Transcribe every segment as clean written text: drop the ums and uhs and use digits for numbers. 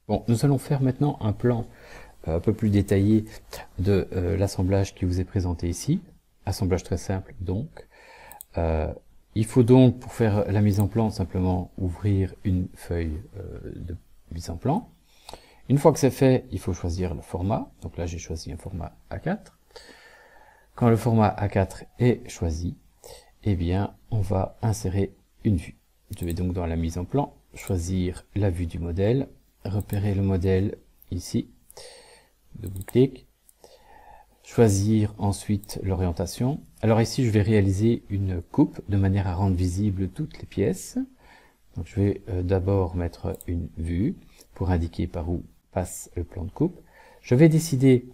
Bon, nous allons faire maintenant un plan un peu plus détaillé de l'assemblage qui vous est présenté ici. Assemblage très simple donc. Il faut donc, pour faire la mise en plan, simplement ouvrir une feuille de mise en plan. Une fois que c'est fait, il faut choisir le format. Donc là, j'ai choisi un format A4. Quand le format A4 est choisi, eh bien, on va insérer une vue. Je vais donc dans la mise en plan, choisir la vue du modèle, repérer le modèle ici, double-clic, choisir ensuite l'orientation. Alors ici, je vais réaliser une coupe de manière à rendre visibles toutes les pièces. Donc je vais d'abord mettre une vue pour indiquer par où passe le plan de coupe. Je vais décider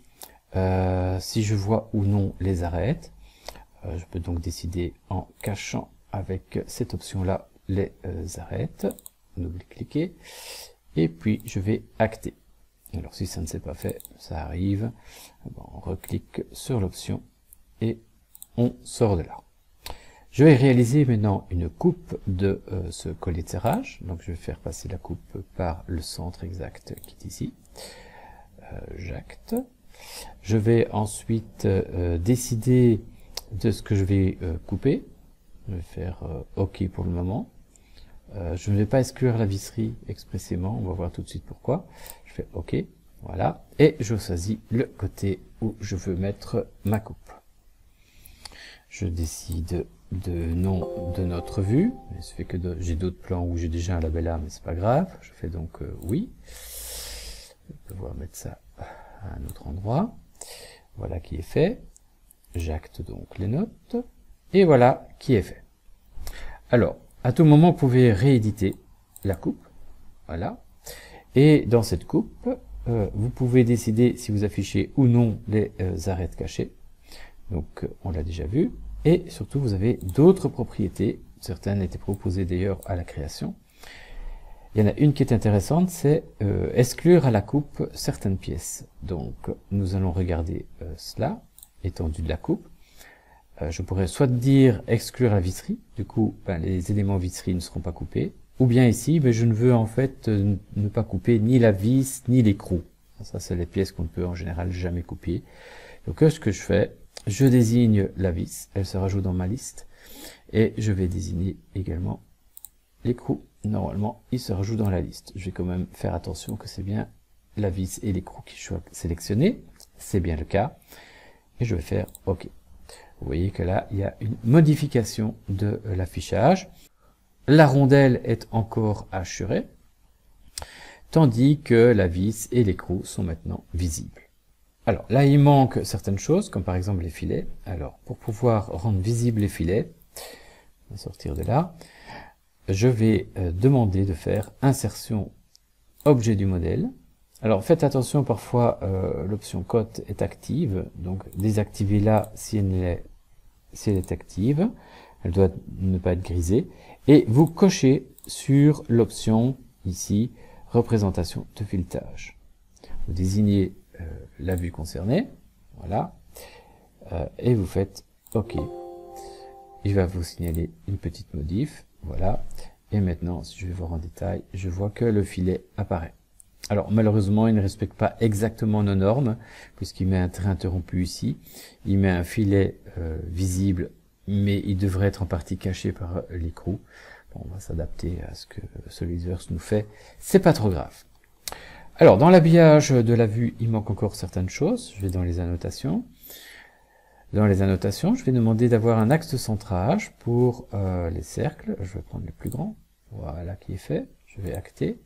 si je vois ou non les arêtes. Je peux donc décider en cachant avec cette option-là les arêtes. Double-cliquer. Et puis je vais acter. Alors si ça ne s'est pas fait, ça arrive. On reclique sur l'option et on sort de là. Je vais réaliser maintenant une coupe de ce collier de serrage. Donc je vais faire passer la coupe par le centre exact qui est ici. J'acte. Je vais ensuite décider de ce que je vais couper. Je vais faire OK pour le moment. Je ne vais pas exclure la visserie expressément, on va voir tout de suite pourquoi. Je fais OK, voilà, et je choisis le côté où je veux mettre ma coupe. Je décide de nom de notre vue. Il suffit que j'ai d'autres plans où j'ai déjà un label A, mais c'est pas grave. Je fais donc oui. Je vais pouvoir mettre ça à un autre endroit. Voilà qui est fait. J'acte donc les notes. Et voilà qui est fait. Alors, à tout moment, vous pouvez rééditer la coupe. Voilà. Et dans cette coupe, vous pouvez décider si vous affichez ou non les arêtes cachées. Donc, on l'a déjà vu. Et surtout, vous avez d'autres propriétés. Certaines étaient proposées d'ailleurs à la création. Il y en a une qui est intéressante, c'est exclure à la coupe certaines pièces. Donc, nous allons regarder cela, étendue de la coupe. Je pourrais soit dire exclure la visserie, du coup les éléments visserie ne seront pas coupés, ou bien ici je ne veux en fait ne pas couper ni la vis ni l'écrou. Ça c'est les pièces qu'on ne peut en général jamais couper. Donc ce que je fais, je désigne la vis, elle se rajoute dans ma liste, et je vais désigner également l'écrou. Normalement il se rajoute dans la liste. Je vais quand même faire attention que c'est bien la vis et l'écrou qui soient sélectionnés, c'est bien le cas, et je vais faire OK. Vous voyez que là, il y a une modification de l'affichage. La rondelle est encore hachurée, tandis que la vis et l'écrou sont maintenant visibles. Alors là, il manque certaines choses, comme par exemple les filets. Alors, pour pouvoir rendre visibles les filets, on va sortir de là, je vais demander de faire insertion objet du modèle. Alors faites attention, parfois l'option cote est active, donc désactivez-la si elle est active, elle doit ne pas être grisée, et vous cochez sur l'option ici, représentation de filetage. Vous désignez la vue concernée, voilà, et vous faites OK. Il va vous signaler une petite modif, voilà, et maintenant si je vais voir en détail, je vois que le filet apparaît. Alors malheureusement, il ne respecte pas exactement nos normes, puisqu'il met un trait interrompu ici, il met un filet visible, mais il devrait être en partie caché par l'écrou. Bon, on va s'adapter à ce que SolidWorks nous fait, c'est pas trop grave. Alors dans l'habillage de la vue, il manque encore certaines choses, je vais dans les annotations. Dans les annotations, je vais demander d'avoir un axe de centrage pour les cercles, je vais prendre le plus grand, voilà qui est fait, je vais acter.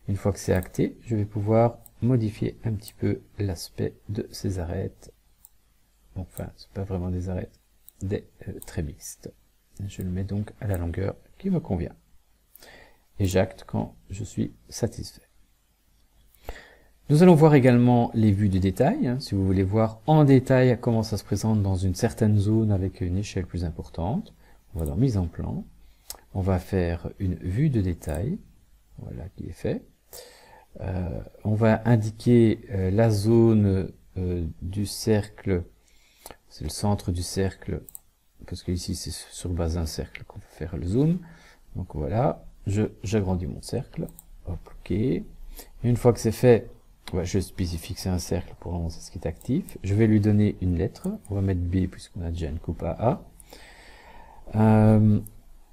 Une fois que c'est acté, je vais pouvoir modifier un petit peu l'aspect de ces arêtes. Enfin, c'est pas vraiment des arêtes, des traits mixtes. Je le mets donc à la longueur qui me convient. Et j'acte quand je suis satisfait. Nous allons voir également les vues de détail, si vous voulez voir en détail comment ça se présente dans une certaine zone avec une échelle plus importante. On va dans mise en plan. On va faire une vue de détail. Voilà qui est fait. On va indiquer la zone du cercle, c'est le centre du cercle, parce que ici c'est sur base d'un cercle qu'on peut faire le zoom. Donc voilà, j'agrandis mon cercle, hop, OK. Et une fois que c'est fait, je spécifie que c'est un cercle, pour le moment c'est ce qui est actif. Je vais lui donner une lettre, on va mettre B puisqu'on a déjà une coupe à A.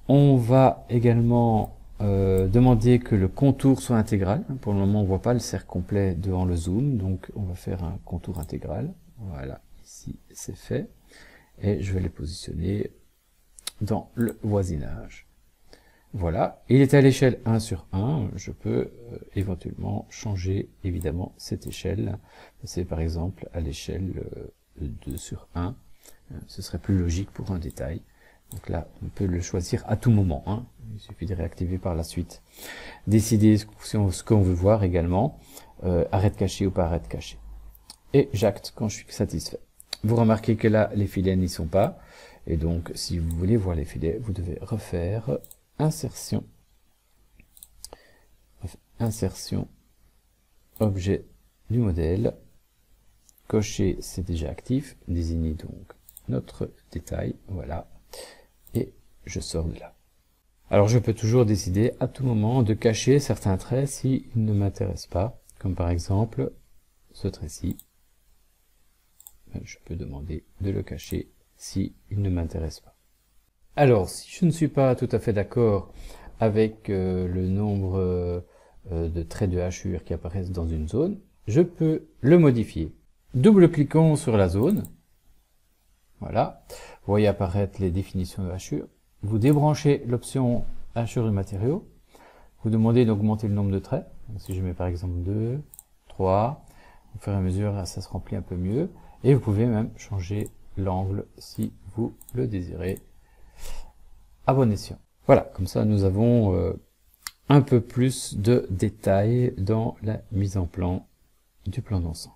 On va également demander que le contour soit intégral. Pour le moment on ne voit pas le cercle complet devant le zoom, donc on va faire un contour intégral. Voilà, ici c'est fait. Et je vais les positionner dans le voisinage. Voilà, il est à l'échelle 1 sur 1, je peux éventuellement changer évidemment cette échelle, c'est par exemple à l'échelle 2 sur 1, ce serait plus logique pour un détail, donc là on peut le choisir à tout moment, hein. Il suffit de réactiver par la suite. Décider ce qu'on veut voir également, arrête caché ou pas arrête caché. Et j'acte quand je suis satisfait. Vous remarquez que là les filets n'y sont pas, et donc si vous voulez voir les filets, vous devez refaire insertion, objet du modèle, cocher c'est déjà actif, désigner donc notre détail, voilà, et je sors de là. Alors je peux toujours décider à tout moment de cacher certains traits s'ils ne m'intéressent pas, comme par exemple ce trait-ci, je peux demander de le cacher s'il ne m'intéresse pas. Alors, si je ne suis pas tout à fait d'accord avec le nombre de traits de hachure qui apparaissent dans une zone, je peux le modifier. Double-cliquons sur la zone. Voilà. Vous voyez apparaître les définitions de hachure. Vous débranchez l'option hachure du matériau. Vous demandez d'augmenter le nombre de traits. Donc, si je mets par exemple 2, 3, au fur et à mesure, ça se remplit un peu mieux. Et vous pouvez même changer l'angle si vous le désirez. À bon escient. Voilà, comme ça nous avons un peu plus de détails dans la mise en plan du plan d'ensemble.